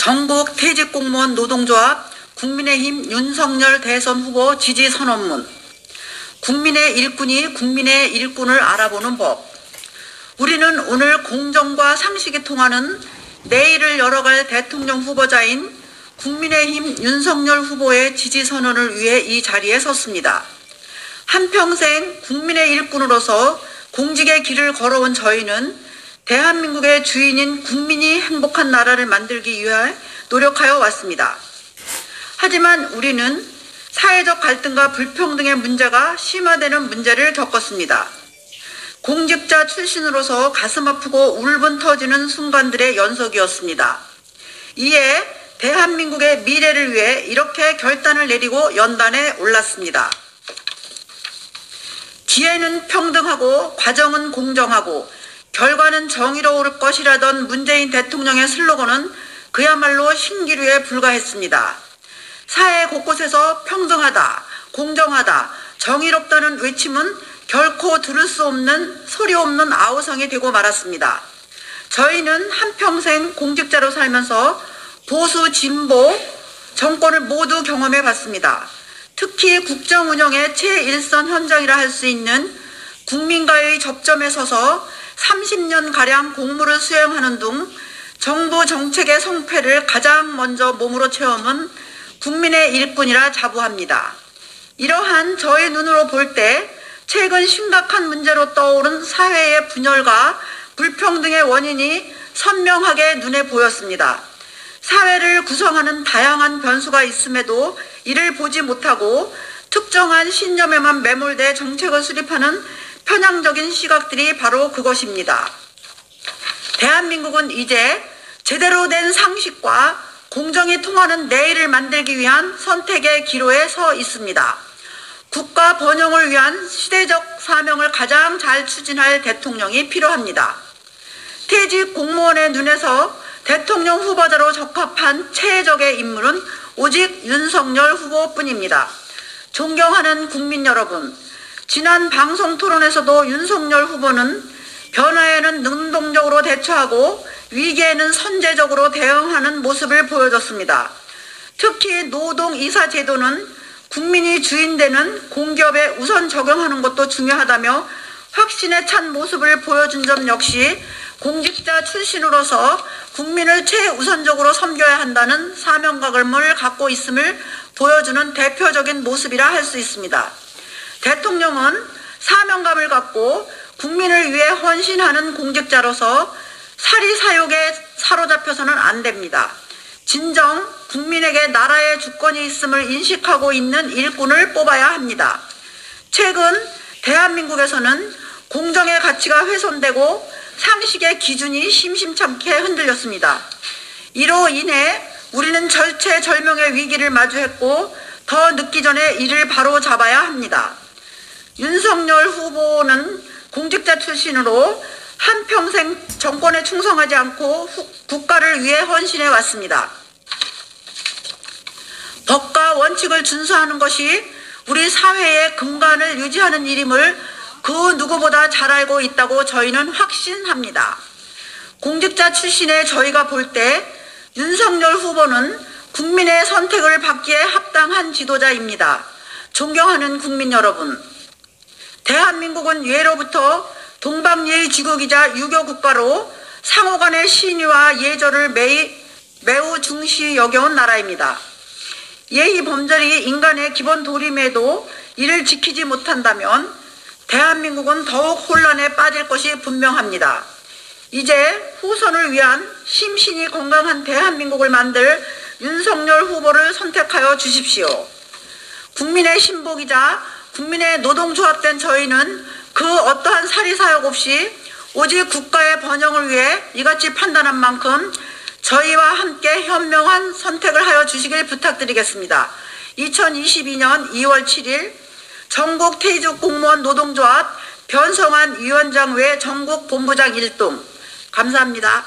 전국 퇴직공무원 노동조합 국민의힘 윤석열 대선 후보 지지 선언문. 국민의 일꾼이 국민의 일꾼을 알아보는 법. 우리는 오늘 공정과 상식이 통하는 내일을 열어갈 대통령 후보자인 국민의힘 윤석열 후보의 지지 선언을 위해 이 자리에 섰습니다. 한평생 국민의 일꾼으로서 공직의 길을 걸어온 저희는 대한민국의 주인인 국민이 행복한 나라를 만들기 위해 노력하여 왔습니다. 하지만 우리는 사회적 갈등과 불평등의 문제가 심화되는 문제를 겪었습니다. 공직자 출신으로서 가슴 아프고 울분 터지는 순간들의 연속이었습니다. 이에 대한민국의 미래를 위해 이렇게 결단을 내리고 연단에 올랐습니다. 기회는 평등하고 과정은 공정하고 결과는 정의로울 것이라던 문재인 대통령의 슬로건은 그야말로 신기루에 불과했습니다. 사회 곳곳에서 평등하다, 공정하다, 정의롭다는 외침은 결코 들을 수 없는 소리 없는 아우성이 되고 말았습니다. 저희는 한평생 공직자로 살면서 보수, 진보, 정권을 모두 경험해 봤습니다. 특히 국정 운영의 최일선 현장이라 할 수 있는 국민과의 접점에 서서 30년가량 공무를 수행하는 등 정부 정책의 성패를 가장 먼저 몸으로 체험은 국민의 일꾼이라 자부합니다. 이러한 저의 눈으로 볼 때 최근 심각한 문제로 떠오른 사회의 분열과 불평등의 원인이 선명하게 눈에 보였습니다. 사회를 구성하는 다양한 변수가 있음에도 이를 보지 못하고 특정한 신념에만 매몰돼 정책을 수립하는 편향적인 시각들이 바로 그것입니다. 대한민국은 이제 제대로 된 상식과 공정이 통하는 내일을 만들기 위한 선택의 기로에 서 있습니다. 국가 번영을 위한 시대적 사명을 가장 잘 추진할 대통령이 필요합니다. 퇴직 공무원의 눈에서 대통령 후보자로 적합한 최적의 인물은 오직 윤석열 후보뿐입니다. 존경하는 국민 여러분, 지난 방송 토론에서도 윤석열 후보는 변화에는 능동적으로 대처하고 위기에는 선제적으로 대응하는 모습을 보여줬습니다. 특히 노동이사 제도는 국민이 주인되는 공기업에 우선 적용하는 것도 중요하다며 확신에 찬 모습을 보여준 점 역시 공직자 출신으로서 국민을 최우선적으로 섬겨야 한다는 사명감을 갖고 있음을 보여주는 대표적인 모습이라 할 수 있습니다. 대통령은 사명감을 갖고 국민을 위해 헌신하는 공직자로서 사리사욕에 사로잡혀서는 안 됩니다. 진정 국민에게 나라의 주권이 있음을 인식하고 있는 일꾼을 뽑아야 합니다. 최근 대한민국에서는 공정의 가치가 훼손되고 상식의 기준이 심심찮게 흔들렸습니다. 이로 인해 우리는 절체절명의 위기를 마주했고 더 늦기 전에 이를 바로 잡아야 합니다. 윤석열 후보는 공직자 출신으로 한평생 정권에 충성하지 않고 국가를 위해 헌신해 왔습니다. 법과 원칙을 준수하는 것이 우리 사회의 근간을 유지하는 일임을 그 누구보다 잘 알고 있다고 저희는 확신합니다. 공직자 출신의 저희가 볼 때 윤석열 후보는 국민의 선택을 받기에 합당한 지도자입니다. 존경하는 국민 여러분, 대한민국은 예로부터 동방예의 지국이자 유교 국가로 상호 간의 신의와 예절을 매우 중시 여겨온 나라입니다. 예의 범절이 인간의 기본 도림에도 이를 지키지 못한다면 대한민국은 더욱 혼란에 빠질 것이 분명합니다. 이제 후손을 위한 심신이 건강한 대한민국을 만들 윤석열 후보를 선택하여 주십시오. 국민의 신복이자 국민의 노동조합된 저희는 그 어떠한 사리사욕 없이 오직 국가의 번영을 위해 이같이 판단한 만큼 저희와 함께 현명한 선택을 하여 주시길 부탁드리겠습니다. 2022년 2월 7일 전국 퇴직공무원 노동조합 변성환 위원장 외 전국 본부장 1동. 감사합니다.